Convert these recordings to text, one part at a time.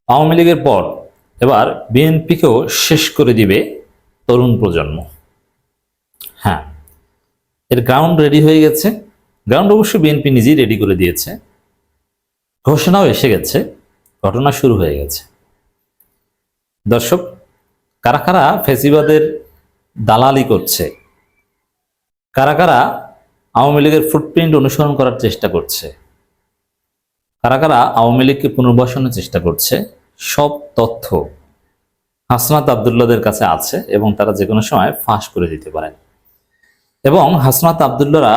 আওয়ামী লীগের পর এবার বিএনপিকেও শেষ করে দিবে তরুণ প্রজন্ম। হ্যাঁ, এর গ্রাউন্ড রেডি হয়ে গেছে। গ্রাউন্ড অবশ্য বিএনপি নিজেই রেডি করে দিয়েছে, ঘোষণাও এসে গেছে, ঘটনা শুরু হয়ে গেছে। দর্শক, কারা কারা ফ্যাসিবাদের দালালি করছে, কারা কারা আওয়ামী লীগের ফুটপ্রিন্ট অনুসরণ করার চেষ্টা করছে, কারা কারা আওয়ামী লীগকে পুনর্বাসনের চেষ্টা করছে, সব তথ্য হাসনাত আবদুল্লাহদের কাছে আছে এবং তারা যে কোনো সময় ফাঁস করে দিতে পারেন। এবং হাসনাত আবদুল্লাহরা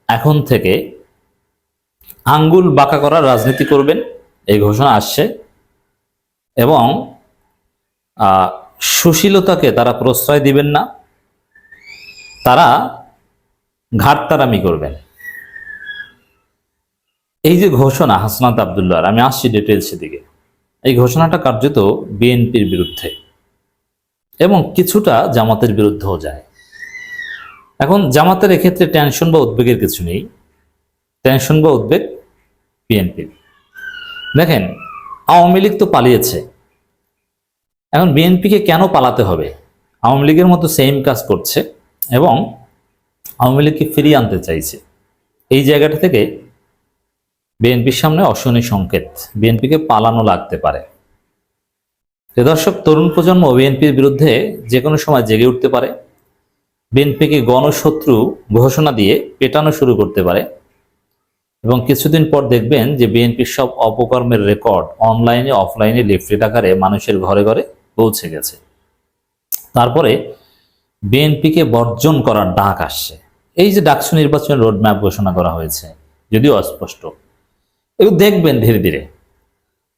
এখন থেকে আঙ্গুল বাঁকা করার রাজনীতি করবেন, এই ঘোষণা আসছে। এবং সুশীলতাকে তারা প্রশ্রয় দিবেন না, তারা ঘাটতারামি করবেন। এই যে ঘোষণা হাসনাত আবদুল্লাহর, আমি আসছি ডিটেলসের দিকে। এই ঘোষণাটা কার্যত বিএনপির বিরুদ্ধে এবং কিছুটা জামাতের বিরুদ্ধেও যায়। এখন জামাতের এক্ষেত্রে টেনশন বা উদ্বেগের কিছু নেই, টেনশন বা উদ্বেগ বিএনপির। দেখেন, আওয়ামী লীগ তো পালিয়েছে, এখন বিএনপিকে কেন পালাতে হবে? আওয়ামী লীগের মতো সেম কাজ করছে এবং আওয়ামী লীগকে ফিরিয়ে আনতে চাইছে। এই জায়গাটা থেকে বিএনপির সামনে অশনি সংকেত, বিএনপিকে পালানো লাগতে পারে। দর্শক, তরুণ প্রজন্ম বিএনপির বিরুদ্ধে যে কোনো সময় জেগে উঠতে পারে, বিএনপিকে গণশত্রু ঘোষণা দিয়ে পেটানো শুরু করতে পারে এবং কিছুদিন পর দেখবেন যে বিএনপির সব অপকর্মের রেকর্ড অনলাইনে অফলাইনে লিফলেট আকারে মানুষের ঘরে ঘরে পৌঁছে গেছে। তারপরে বিএনপিকে বর্জন করার ডাক আসছে। এই যে ডাকসু নির্বাচনের রোডম্যাপ ঘোষণা করা হয়েছে, যদিও অস্পষ্ট, এগুলো দেখবেন ধীরে ধীরে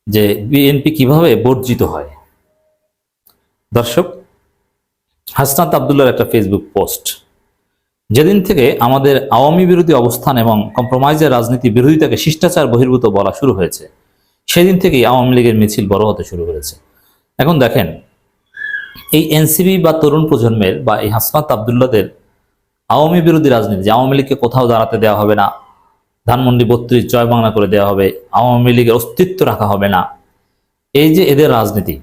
যে বিএনপি কিভাবে বর্জিত হয়। দর্শক, হাসনাত আবদুল্লাহর একটা ফেসবুক পোস্ট, যেদিন থেকে আমাদের আওয়ামী বিরোধী অবস্থান এবং কম্প্রোমাইজের রাজনীতি বিরোধিতাকে শিষ্টাচার বহির্ভূত বলা শুরু হয়েছে, সেদিন থেকেই আওয়ামী লীগের মিছিল বড় হতে শুরু করেছে। এখন দেখেন, এই এনসিপি বা তরুণ প্রজন্মের বা এই হাসনাত আবদুল্লাহদের আওয়ামী বিরোধী রাজনীতি, যে আওয়ামী লীগকে কোথাও দাঁড়াতে দেওয়া হবে না, ধানমন্ডি 32 জয় বাংলা করে দেওয়া হবে, আওয়ামী লীগের অস্তিত্ব রাখা হবে না, এই যে এদের রাজনীতি,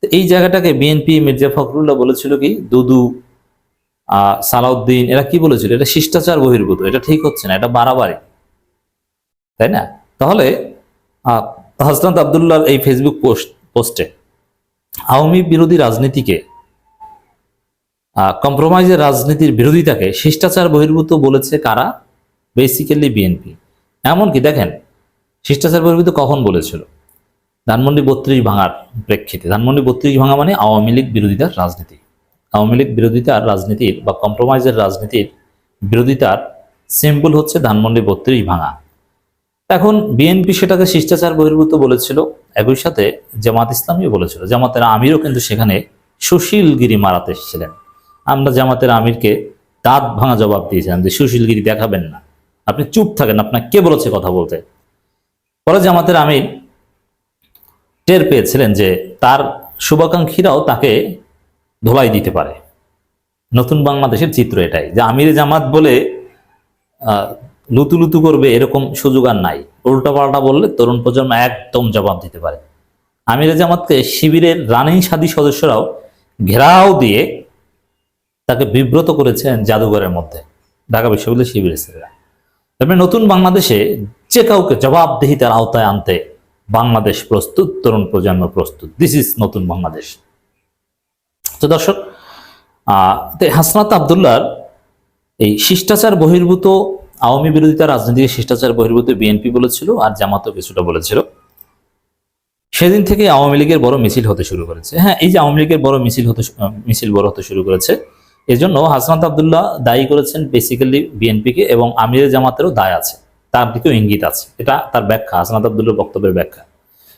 এই জায়গাটাকে বিএনপি মির্জা ফখরুল্লাহ বলেছিল কি, দুদু সালাউদ্দিন এরা কি বলেছিল, এটা শিষ্টাচার বহির্ভূত, এটা ঠিক হচ্ছে না, এটা বাড়াবাড়ি, তাই না? তাহলে হাসনাত আবদুল্লাহর এই ফেসবুক পোস্টে আওয়ামী বিরোধী রাজনীতিকে, কম্প্রোমাইজের রাজনীতির বিরোধিতাকে শিষ্টাচার বহির্ভূত বলেছে কারা? Basically BNP. এমনকি দেখেন, শিষ্টাচার বহির্ভূত কখন বলেছিল? ধানমন্ডি 32 ভাঙার প্রেক্ষিতে। ধানমন্ডি 32 ভাঙা মানে আওয়ামী লীগ বিরোধিতার রাজনীতি, আওয়ামী লীগ বিরোধিতার রাজনীতির বা কম্প্রোমাইজের রাজনীতির বিরোধিতার সিম্বল হচ্ছে ধানমন্ডি 32 ভাঙা। এখন বিএনপি সেটাকে শিষ্টাচার বহির্ভূত বলেছিল, একই সাথে জামাত ইসলামীও বলেছিল। জামাতের আমিরও কিন্তু সেখানে সুশীলগিরি মারাতে এসেছিলেন। আমরা জামাতের আমিরকে দাঁত ভাঙা জবাব দিয়েছিলাম যে সুশীলগিরি দেখাবেন না, আপনি চুপ থাকেন, আপনার কে বলেছে কথা বলতে। পরে জামাতের আমির টের পেয়েছিলেন যে তার শুভাকাঙ্ক্ষীরাও তাকে ধোলাই দিতে পারে। নতুন বাংলাদেশের চিত্র এটাই, যে আমিরে জামাত বলে লুতু লুতু করবে এরকম সুযোগ আর নাই। উল্টাপাল্টা বললে তরুণ প্রজন্ম একদম জবাব দিতে পারে। আমিরে জামাতকে শিবিরের রানিং সাদী সদস্যরাও ঘেরাও দিয়ে তাকে বিব্রত করেছেন জাদুঘরের মধ্যে, ঢাকা বিশ্ববিদ্যালয় শিবিরের ছেলেরা। তবে নতুন বাংলাদেশে যে কাউকে জবাবদিহিতার আওতায় আনতে বাংলাদেশ প্রস্তুত, তরুণ প্রজন্ম প্রস্তুত। দিস ইজ নতুন বাংলাদেশ। তো দর্শক, হাসনাত আবদুল্লাহর এই শিষ্টাচার বহির্ভূত আওয়ামী বিরোধিতা রাজনীতিকে শিষ্টাচার বহির্ভূত বিএনপি বলেছিল, আর জামাতও কিছুটা বলেছিল। সেদিন থেকে আওয়ামী লীগের বড় মিছিল হতে শুরু করেছে। হ্যাঁ, এই যে আওয়ামী লীগের বড় মিছিল বড় হতে শুরু করেছে, এজন্য হাসনাত আবদুল্লাহ দায়ী করেছেন বেসিক্যালি বিএনপিকে, এবং আমিরে জামাতেরও দায় আছে, তার দিকেও ইঙ্গিত আছে। এটা তার ব্যাখ্যা, হাসনাত আবদুল্লাহর বক্তব্যের ব্যাখ্যা।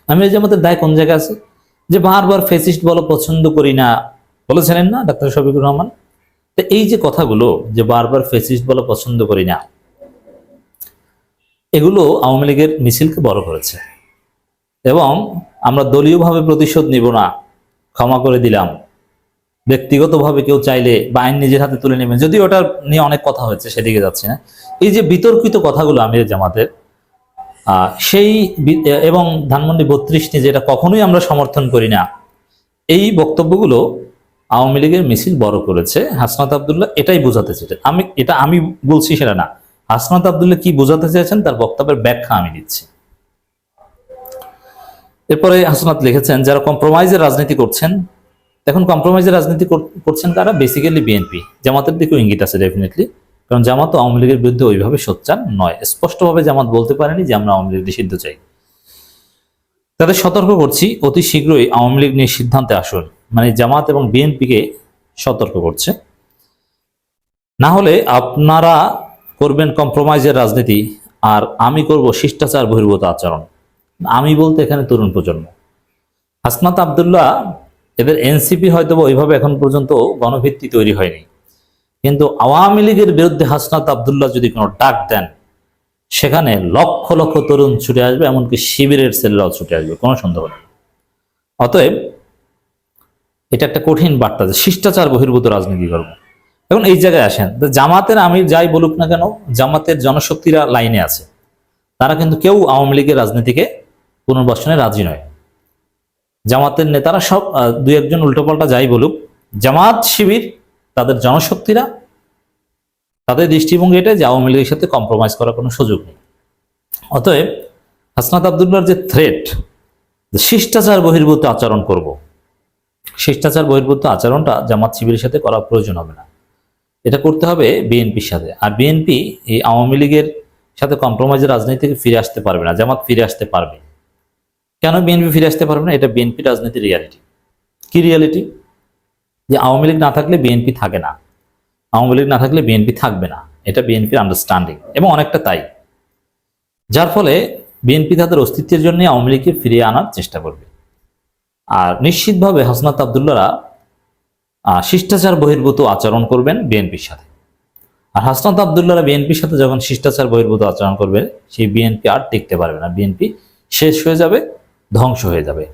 আমিরে জামাতের দায় কোন জায়গায় আছে? যে বারবার ফ্যাসিস্ট বলো পছন্দ করি না বলেছিলেন না ডাক্তার শফিকুর রহমান। তো এই যে কথাগুলো, যে বারবার ফ্যাসিস্ট বলো পছন্দ করি না, এগুলো আওয়ামী লীগের মিছিলকে বড় করেছে। এবং আমরা দলীয়ভাবে প্রতিশোধ নিব না, ক্ষমা করে দিলাম, ব্যক্তিগতভাবে কেউ চাইলে বা আইন নিজের হাতে তুলে নেবেন, যদিও ওটা নিয়ে অনেক কথা হয়েছে, সেদিকে যাচ্ছে না। এই যে বিতর্কিত কথাগুলো আমির জামাতের, এবং ধানমন্ডি 32 নিয়ে যেটা কখনোই আমরা সমর্থন করি না, এই বক্তব্যগুলো আওয়ামী লীগের মিছিল বড় করেছে। হাসনাত আব্দুল্লাহ এটাই বোঝাতে চেয়েছেন। আমি বলছি সেটা না, হাসনাত আব্দুল্লাহ কি বোঝাতে চেয়েছেন তার বক্তব্যের ব্যাখ্যা আমি দিচ্ছি। এরপরে হাসনাত লিখেছেন, যারা কম্প্রোমাইজের রাজনীতি করছেন, এখন কম্প্রোমাইজের রাজনীতি করছেন কারা? Basically BNP. জামাতের দিকেও ইঙ্গিত আছে ডেফিনেটলি, কারণ জামাত আওয়ামী লীগের বিরুদ্ধে ওইভাবে সোচ্চার নয়। স্পষ্টভাবে জামাত বলতে পারেনি যে আমরা আওয়ামী লীগ নিষিদ্ধ চাই। তাদের সতর্ক করছি, অতি শীঘ্রই আওয়ামী লীগ নিয়ে সিদ্ধান্তে আসুন। মানে জামাত এবং বিএনপিকে সতর্ক করছে, না হলে আপনারা করবেন কম্প্রোমাইজের রাজনীতি আর আমি করব শিষ্টাচার বহির্ভূত আচরণ। আমি বলতে এখানে তরুণ প্রজন্ম। হাসনাত আব্দুল্লাহ এদের এনসিপি হয়তো ওইভাবে এখন পর্যন্ত গণভিত্তি তৈরি হয়নি, কিন্তু আওয়ামী লীগের বিরুদ্ধে হাসনাত আব্দুল্লাহ যদি কোনো ডাক দেন, সেখানে লক্ষ লক্ষ তরুণ ছুটে আসবে, এমনকি শিবিরের ছেলেরাও ছুটে আসবে, কোনো সন্দেহ নেই। অতএব এটা একটা কঠিন বার্তা যে শিষ্টাচার বহির্ভূত রাজনীতি করব। এখন এই জায়গায় আসেন, জামাতের আমির যাই বলুক না কেন, জামাতের জনশক্তিরা লাইনে আছে, তারা কিন্তু কেউ আওয়ামী লীগের রাজনীতিকে পুনর্বাসনে রাজি নয়। জামাতের নেতারা সব দুই একজন উল্টোপাল্টা যাই বলুক, জামাত শিবির তাদের জনশক্তিরা, তাদের দৃষ্টিভঙ্গি এটা যে আওয়ামী লীগের সাথে কম্প্রোমাইজ করার কোনো সুযোগ নেই। অতএব হাসনাত আব্দুল্লাহর যে থ্রেট, শিষ্টাচার বহির্ভূত আচরণ করব, শিষ্টাচার বহির্ভূত আচরণটা জামাত শিবিরের সাথে করা প্রয়োজন হবে না, এটা করতে হবে বিএনপির সাথে। আর বিএনপি এই আওয়ামী লীগের সাথে কম্প্রোমাইজের রাজনীতি থেকে ফিরে আসতে পারবে না, জামাত ফিরে আসতে পারবে। কেন বিএনপি ফিরে আসতে পারবে না? এটা বিএনপি রাজনীতির রিয়ালিটি। কি রিয়ালিটি? যে আওয়ামী লীগ না থাকলে বিএনপি থাকে না, আওয়ামী লীগ না থাকলে বিএনপি থাকবে না, এটা বিএনপির আন্ডারস্ট্যান্ডিং এবং অনেকটা তাই। যার ফলে বিএনপি তাদের অস্তিত্বের জন্য আওয়ামী লীগকে ফিরিয়ে আনার চেষ্টা করবে। আর নিশ্চিতভাবে হাসনাত আব্দুল্লাহরা শিষ্টাচার বহির্ভূত আচরণ করবেন বিএনপির সাথে। আর হাসনাত আব্দুল্লাহরা বিএনপির সাথে যখন শিষ্টাচার বহির্ভূত আচরণ করবে, সেই বিএনপি আর টিকতে পারবে না, বিএনপি শেষ হয়ে যাবে, ধ্বংস হয়ে যাবে।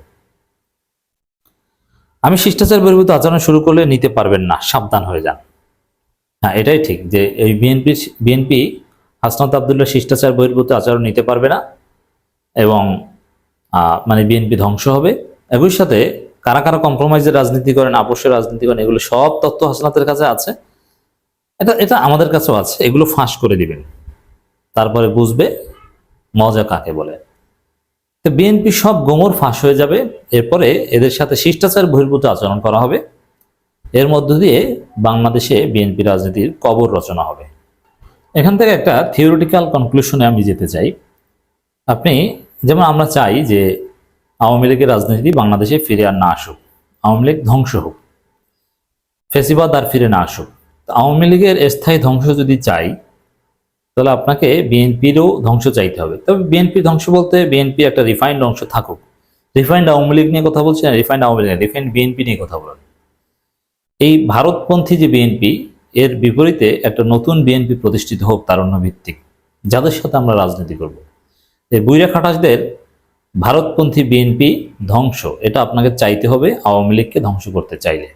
আমি শিষ্টাচার বহির্ভূত আচরণ শুরু করলে নিতে পারবেন না, সাবধান হয়ে যান। হ্যাঁ, এটাই ঠিক যে এই বিএনপি হাসনাত আব্দুল্লাহ শিষ্টাচার বহির্ভূত আচরণ নিতে পারবে না এবং মানে বিএনপি ধ্বংস হবে। একই সাথে কারা কারা কম্প্রোমাইজের রাজনীতি করেন, আপোষের রাজনীতি করেন, এগুলো সব তথ্য হাসনাতের কাছে আছে, এটা আমাদের কাছেও আছে। এগুলো ফাঁস করে দিবেন, তারপরে বুঝবে মজা কাকে বলে। তো বিএনপি সব গোমর ফাঁস হয়ে যাবে, এরপরে এদের সাথে শিষ্টাচার বহির্ভূত আচরণ করা হবে, এর মধ্য দিয়ে বাংলাদেশে বিএনপি রাজনীতির কবর রচনা হবে। এখান থেকে একটা থিওরিটিক্যাল কনক্লুশনে আমি যেতে চাই। আপনি যেমন আমরা চাই যে আওয়ামী লীগের রাজনীতি বাংলাদেশে ফিরে আর না আসুক, আওয়ামী লীগ ধ্বংস হোক, ফেসিবাদ আর ফিরে না আসুক। আওয়ামী লীগের স্থায়ী ধ্বংস যদি চাই, তাহলে আপনাকে বিএনপিরও ধ্বংস চাইতে হবে। তবে বিএনপি ধ্বংস বলতে বিএনপি একটা রিফাইন্ড অংশ থাকুক। রিফাইন্ড আওয়ামী লীগ নিয়ে কথা বলছি না, refined Awami League, refined BNP নিয়ে কথা বলেন। এই ভারতপন্থী যে বিএনপি, এর বিপরীতে একটা নতুন বিএনপি প্রতিষ্ঠিত হোক তারুণ্য ভিত্তিক, যাদের সাথে আমরা রাজনীতি করব। এই বুইরা খাটাসদের ভারতপন্থী বিএনপি ধ্বংস, এটা আপনাকে চাইতে হবে আওয়ামী লীগকে ধ্বংস করতে চাইলে।